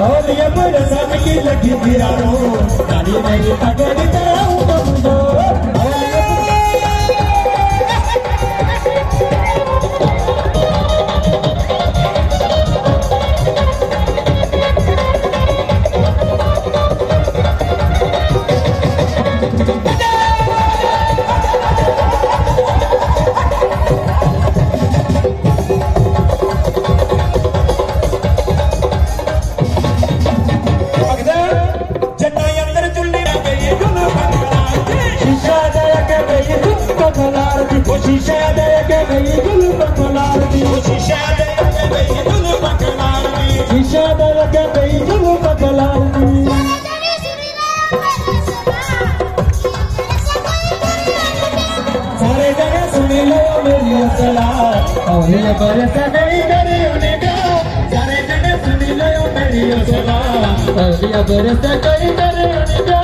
और ये बरसात की लगी गिरानो गाड़ी मेरी पगड़ी तरह तुमको शीशा दे के गई गुल पकलार दी शीशा दे के गई गुल पकलार दी शीशा दे के गई गुल पकलार दी सारे जगह सुनी लो मेरी सलाह और ये बरस नहीं डरे उन्हें का सारे जगह सुनी लो मेरी सलाह और ये बरस नहीं डरे उन्हें